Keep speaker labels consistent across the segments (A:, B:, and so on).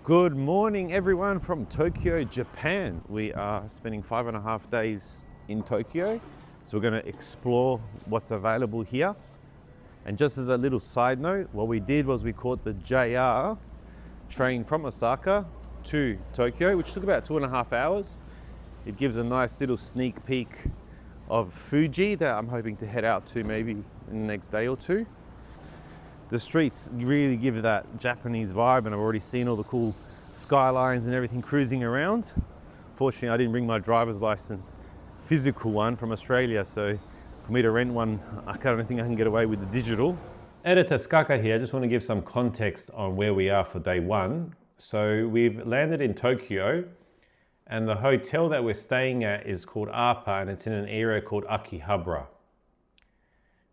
A: Good morning everyone from Tokyo, Japan. We are spending 5.5 days in Tokyo. So we're going to explore what's available here. And just as a little side note, what we did was we caught the JR train from Osaka to Tokyo, which took about 2.5 hours. It gives a nice little sneak peek of Fuji that I'm hoping to head out to maybe in the next day or two. The streets really give that Japanese vibe, and I've already seen all the cool skylines and everything cruising around. Fortunately, I didn't bring my driver's license, physical one from Australia, so for me to rent one, I don't think I can get away with the digital.
B: Editor Skaka here. I just want to give some context on where we are for day one. So we've landed in Tokyo, and the hotel that we're staying at is called APA, and it's in an area called Akihabara.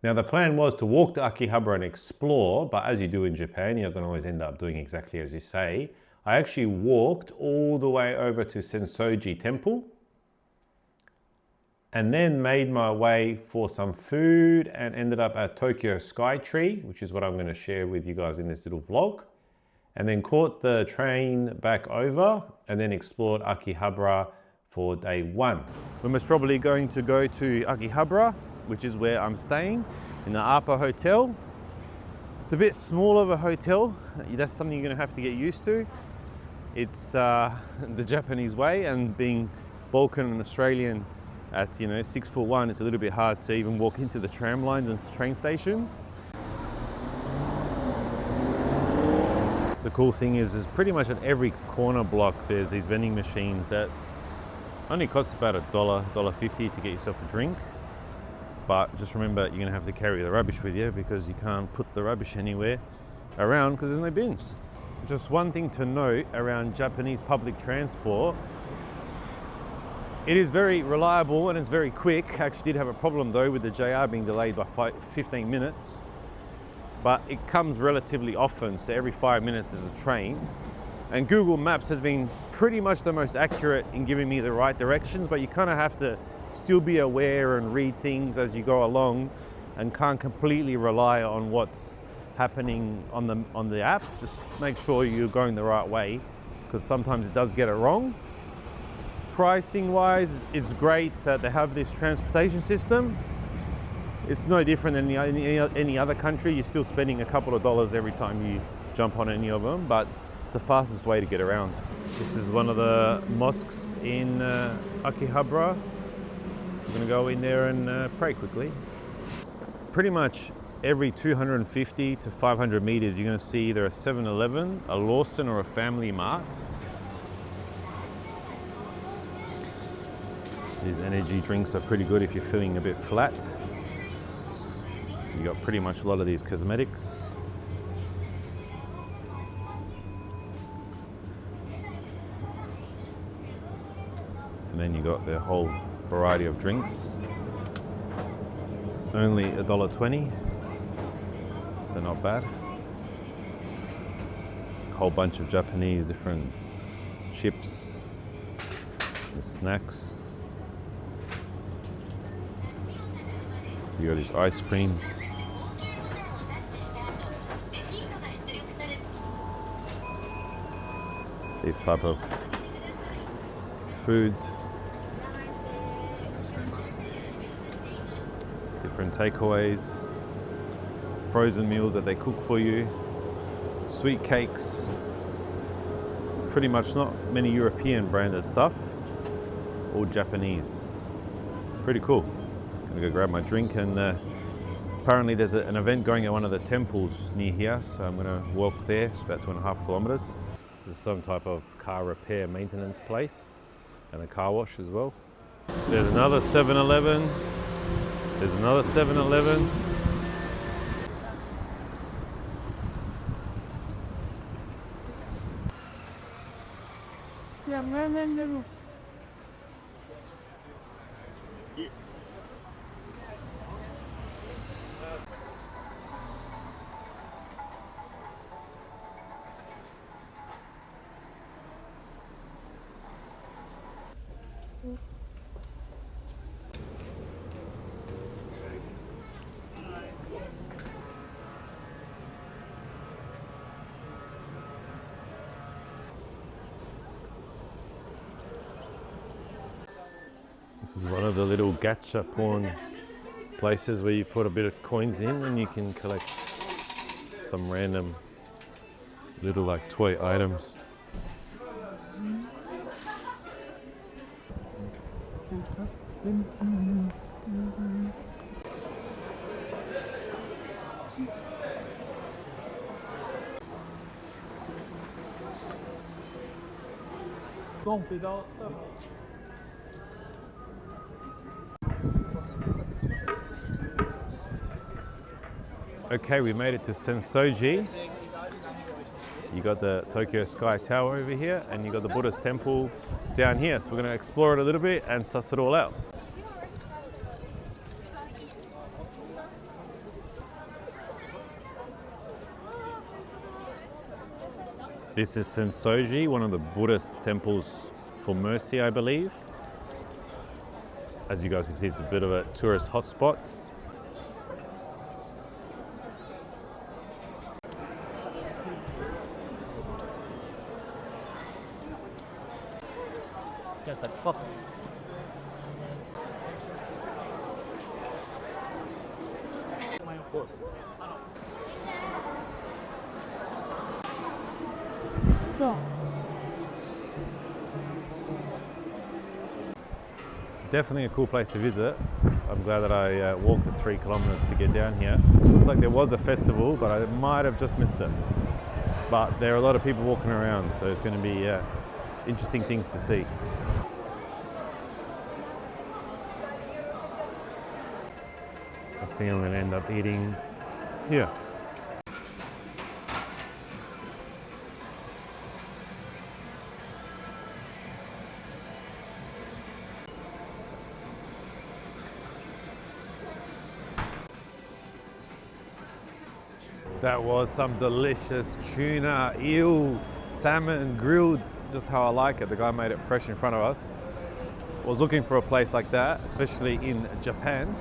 B: Now the plan was to walk to Akihabara and explore, but as you do in Japan, you're going to always end up doing exactly as you say. I actually walked all the way over to Sensoji Temple and then made my way for some food and ended up at Tokyo Skytree, which is what I'm going to share with you guys in this little vlog. And then caught the train back over and then explored Akihabara for day one.
A: We're most probably going to go to Akihabara, which is where I'm staying, in the APA hotel. It's a bit small of a hotel. That's something you're gonna have to get used to. It's the Japanese way, and being Balkan and Australian at 6'1", it's a little bit hard to even walk into the tram lines and train stations. The cool thing is pretty much at every corner block there's these vending machines that only cost about $1.50 to get yourself a drink. But just remember, you're going to have to carry the rubbish with you because you can't put the rubbish anywhere around because there's no bins. Just one thing to note around Japanese public transport, it is very reliable and it's very quick. I actually did have a problem though with the JR being delayed by 15 minutes, but it comes relatively often, so every 5 minutes there's a train. And Google Maps has been pretty much the most accurate in giving me the right directions, but you kind of have to still be aware and read things as you go along and can't completely rely on what's happening on the app. Just make sure you're going the right way because sometimes it does get it wrong. Pricing wise, it's great that they have this transportation system. It's no different than any other country. You're still spending a couple of dollars every time you jump on any of them, but it's the fastest way to get around. This is one of the mosques in Akihabara. We're going to go in there and pray quickly. Pretty much every 250 to 500 meters, you're going to see either a 7-Eleven, a Lawson, or a Family Mart. These energy drinks are pretty good if you're feeling a bit flat. You got pretty much a lot of these cosmetics. And then you got the whole variety of drinks. Only $1.20, so not bad. A whole bunch of Japanese different chips and snacks. You got these ice creams. These type of food. Different takeaways, frozen meals that they cook for you, sweet cakes, pretty much not many European branded stuff, all Japanese. Pretty cool. I'm gonna go grab my drink, and apparently there's an event going at one of the temples near here, so I'm gonna walk there. It's about 2.5 kilometers. This is some type of car repair maintenance place and a car wash as well. There's another 7-Eleven. There's another 7-Eleven. This is one of the little gacha pawn places where you put a bit of coins in and you can collect some random little like toy items. Okay, we made it to Sensoji. You got the Tokyo Sky Tower over here, and you got the Buddhist temple down here. So we're going to explore it a little bit and suss it all out. This is Sensoji, one of the Buddhist temples for mercy, I believe. As you guys can see, it's a bit of a tourist hotspot.
C: It's like fuck. My horse. No.
A: Definitely a cool place to visit. I'm glad that I walked the 3 kilometers to get down here. Looks like there was a festival, but I might have just missed it. But there are a lot of people walking around, so it's going to be interesting things to see. I think I'm going to end up eating here. That was some delicious tuna, eel, salmon, grilled, just how I like it. The guy made it fresh in front of us. I was looking for a place like that, especially in Japan.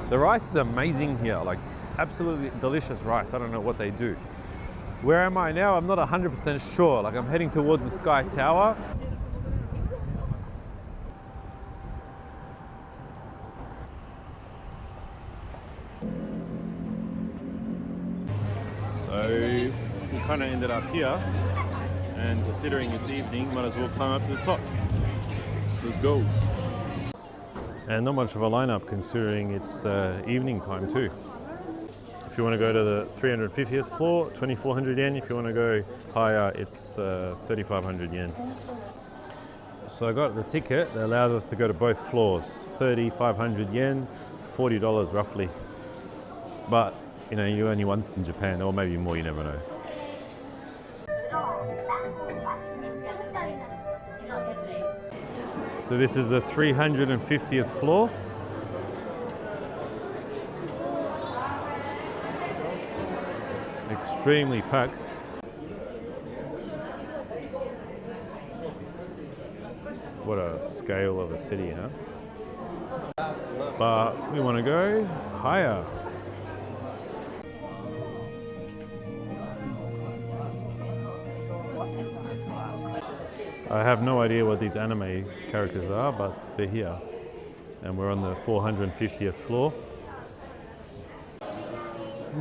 A: The rice is amazing here, like absolutely delicious rice. I don't know what they do. Where am I now? I'm not 100% sure. Like I'm heading towards the Sky Tower. So we kind of ended up here, and considering it's evening, might as well climb up to the top. Let's go. And not much of a lineup considering it's evening time too. If you want to go to the 350th floor, 2,400 yen. If you want to go higher, it's 3,500 yen. So I got the ticket that allows us to go to both floors. 3,500 yen, $40 roughly. But you know, you only once in Japan, or maybe more, you never know. So this is the 350th floor. Extremely packed. What a scale of a city, huh? But we want to go higher. I have no idea what these anime characters are, but they're here. And we're on the 450th floor.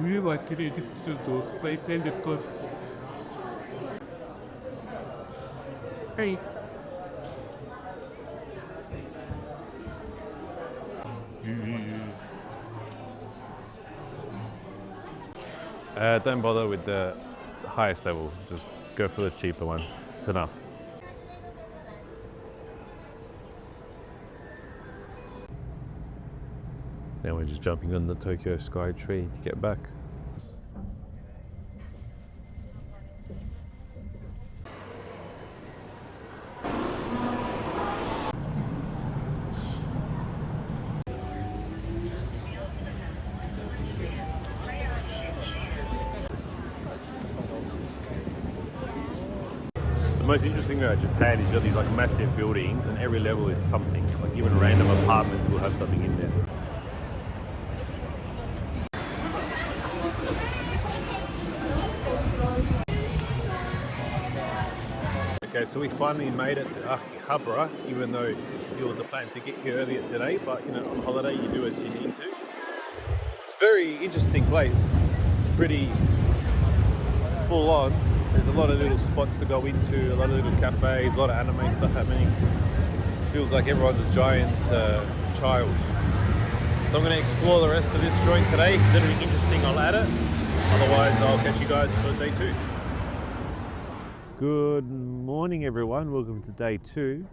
D: We were actually just to those Skytree because hey.
A: Don't bother with the highest level, just go for the cheaper one. It's enough. Now we're just jumping on the Tokyo Skytree to get back. The most interesting thing about Japan is you've got these like massive buildings and every level is something. Like even random apartments will have something in there. Okay, so we finally made it to Akihabara, even though it was a plan to get here earlier today, but you know, on holiday you do as you need to. It's a very interesting place. It's pretty full on. There's a lot of little spots to go into, a lot of little cafes, a lot of anime stuff happening. It feels like everyone's a giant child. So I'm going to explore the rest of this joint today. If there's anything interesting, I'll add it. Otherwise, I'll catch you guys for day 2. Good morning, everyone. Welcome to day 2.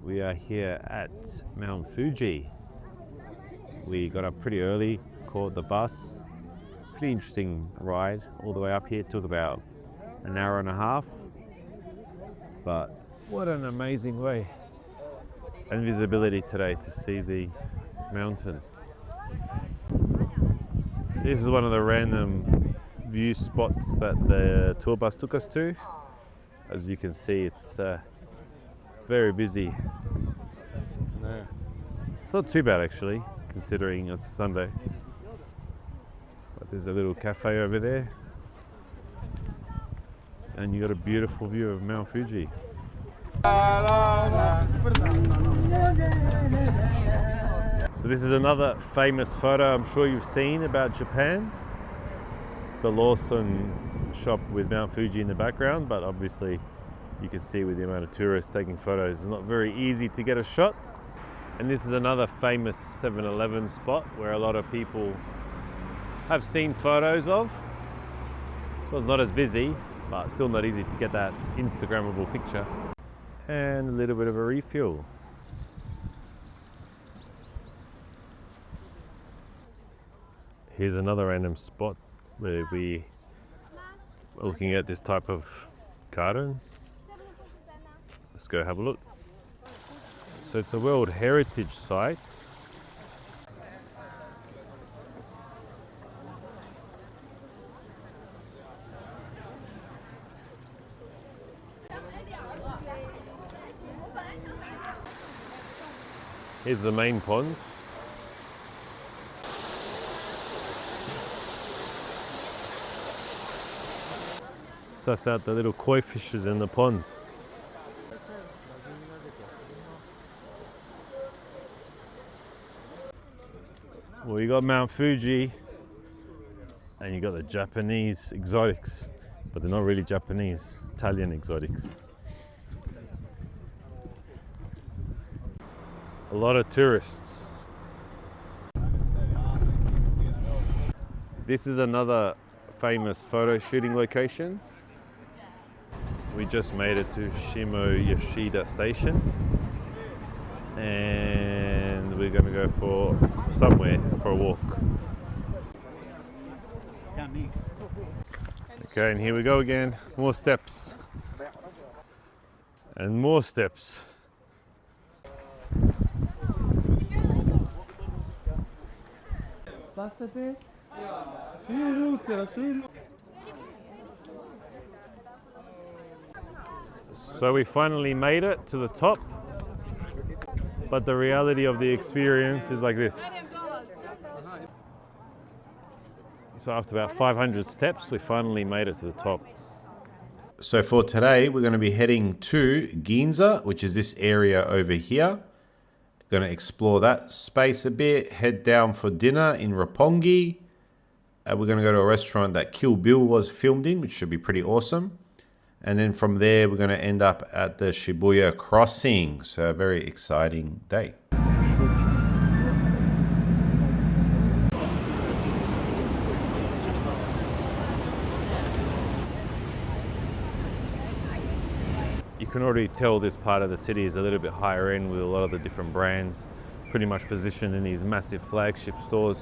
A: We are here at Mount Fuji. We got up pretty early, caught the bus. Pretty interesting ride all the way up here. It took about an hour and a half. But what an amazing way and visibility today to see the mountain. This is one of the random view spots that the tour bus took us to. As you can see, it's very busy. It's not too bad actually, considering it's Sunday. But there's a little cafe over there, and you got a beautiful view of Mount Fuji. So this is another famous photo I'm sure you've seen about Japan. It's the Lawson shop with Mount Fuji in the background, but obviously you can see with the amount of tourists taking photos, it's not very easy to get a shot. And this is another famous 7-Eleven spot where a lot of people have seen photos of. So it's not as busy, but still not easy to get that Instagrammable picture. And a little bit of a refuel. Here's another random spot where we are looking at this type of garden. Let's go have a look. So it's a World Heritage Site. Here's the main pond. Suss out the little koi fishes in the pond. Well, you got Mount Fuji and you got the Japanese exotics, but they're not really Japanese, Italian exotics. A lot of tourists. This is another famous photo shooting location. We just made it to Shimoyoshida Station and we're going to go for somewhere for a walk. Okay, and here we go again. More steps. And more steps. So we finally made it to the top, but the reality of the experience is like this. So after about 500 steps, we finally made it to the top. So for today, we're going to be heading to Ginza, which is this area over here. Going to explore that space a bit, head down for dinner in Roppongi. We're going to go to a restaurant that Kill Bill was filmed in, which should be pretty awesome. And then from there, we're going to end up at the Shibuya Crossing. So a very exciting day. You can already tell this part of the city is a little bit higher end with a lot of the different brands pretty much positioned in these massive flagship stores.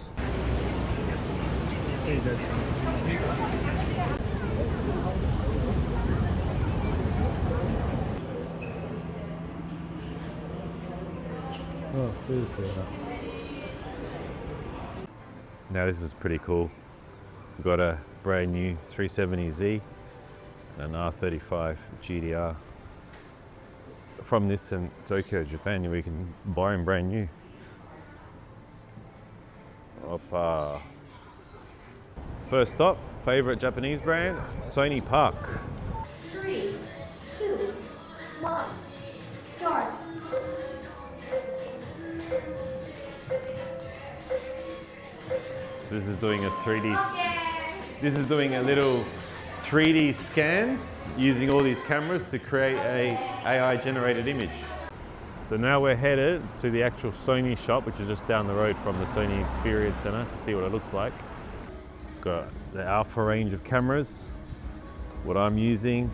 A: Oh, now this is pretty cool. We've got a brand new 370Z and an R35 GDR. From this in Tokyo, Japan, we can buy them brand new. Oppa. First stop, favorite Japanese brand, Sony Park.
E: 3, 2, Pause. Start.
A: So this is doing a 3D. This is doing a little 3D scan using all these cameras to create a AI generated image. So now we're headed to the actual Sony shop, which is just down the road from the Sony Experience Center, to see what it looks like. Got the Alpha range of cameras, what I'm using.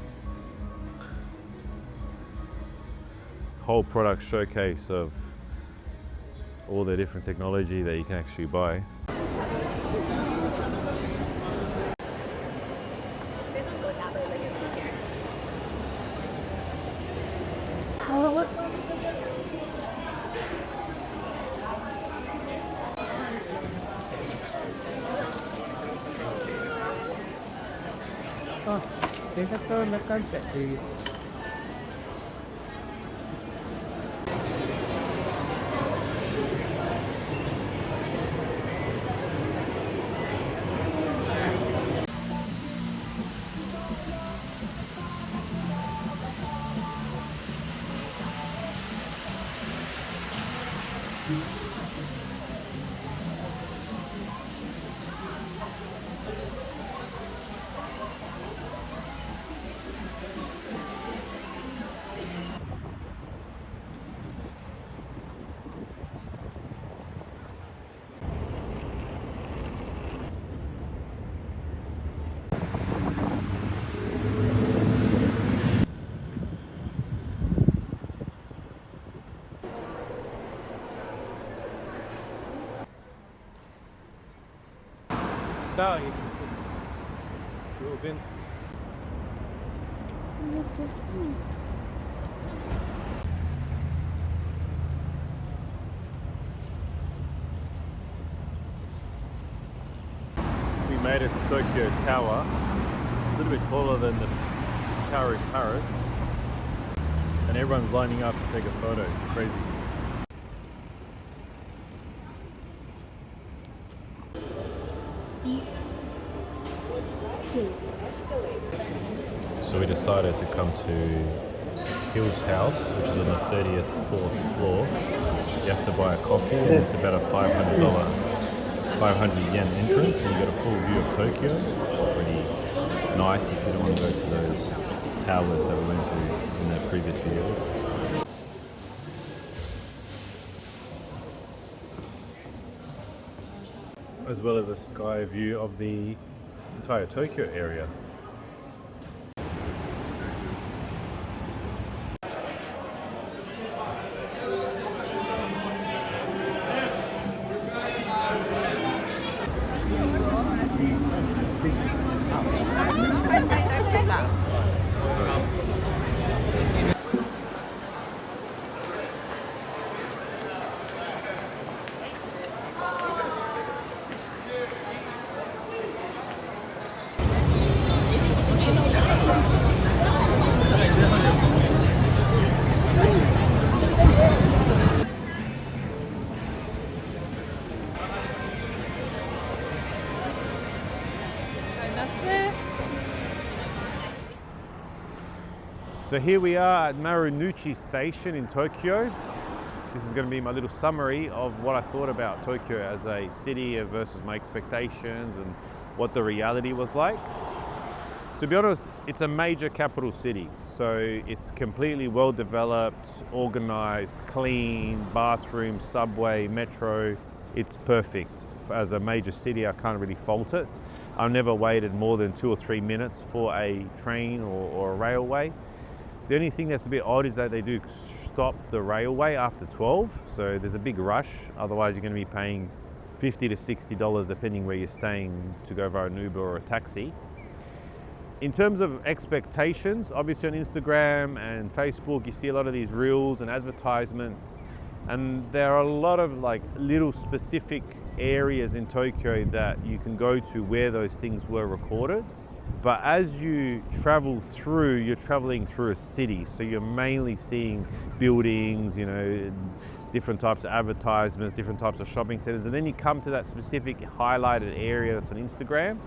A: Whole product showcase of all the different technology that you can actually buy. We made it to Tokyo Tower, a little bit taller than the tower in Paris, and everyone's lining up to take a photo. Crazy. So we decided to come to Hill's house, which is on the 34th floor. You have to buy a coffee, and it's about a $500 yen entrance, and you get a full view of Tokyo, which is pretty nice if you don't want to go to those towers that we went to in the previous videos. As well as a sky view of the entire Tokyo area. So here we are at Marunouchi Station in Tokyo. This is going to be my little summary of what I thought about Tokyo as a city versus my expectations and what the reality was like. To be honest, it's a major capital city, so it's completely well developed, organized, clean, bathroom, subway, metro. It's perfect. As a major city, I can't really fault it. I've never waited more than 2 or 3 minutes for a train or a railway. The only thing that's a bit odd is that they do stop the railway after 12, so there's a big rush. Otherwise, you're going to be paying $50 to $60 depending where you're staying to go via an Uber or a taxi. In terms of expectations, obviously on Instagram and Facebook, you see a lot of these reels and advertisements, and there are a lot of like little specific areas in Tokyo that you can go to where those things were recorded. But as you travel through, you're traveling through a city, so you're mainly seeing buildings, you know, different types of advertisements, different types of shopping centers, and then you come to that specific highlighted area that's on Instagram.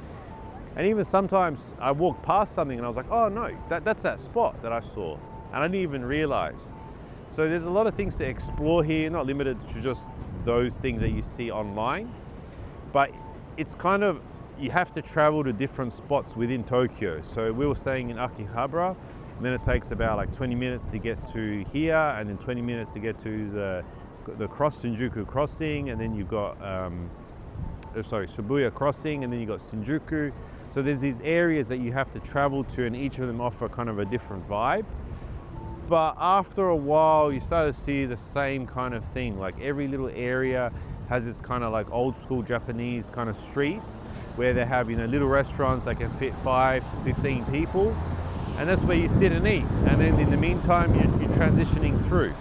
A: And even sometimes I walk past something and I was like, oh no, that's that spot that I saw. and I didn't even realize. So there's a lot of things to explore here, not limited to just those things that you see online, but it's kind of, you have to travel to different spots within Tokyo. So we were staying in Akihabara, and then it takes about like 20 minutes to get to here, and then 20 minutes to get to the Shinjuku Crossing, and then you've got Shibuya Crossing, and then you've got Shinjuku. So there's these areas that you have to travel to, and each of them offer kind of a different vibe. But after a while, you start to see the same kind of thing. Like every little area has this kind of like old school Japanese kind of streets where they have, you know, little restaurants that can fit 5 to 15 people. And that's where you sit and eat. And then in the meantime, you're transitioning through.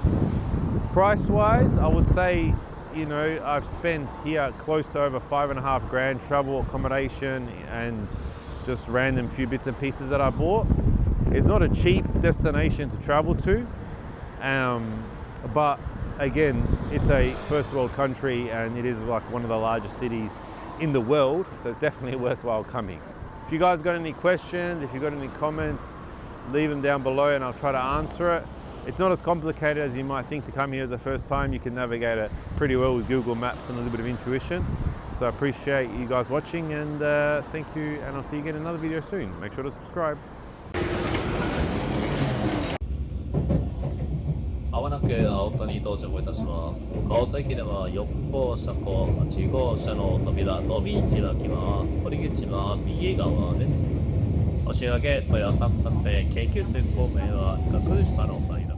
A: Price-wise, I would say, you know, I've spent here close to over 5.5 grand travel, accommodation, and just random few bits and pieces that I bought. It's not a cheap destination to travel to, but again, it's a first world country, and it is like one of the largest cities in the world, so it's definitely worthwhile coming. If you guys got any questions, if you got any comments, leave them down below and I'll try to answer it. It's not as complicated as you might think to come here as the first time. You can navigate it pretty well with Google Maps and a little bit of intuition. So I appreciate you guys watching, and thank you, and I'll see you again in another video soon. Make sure to subscribe.
F: まもなく青戸に到着いたします。青戸駅では4号車と8号車の扉とビーチが来ます。降り口は右側です。押上豊3番手京急線方面は各下の間。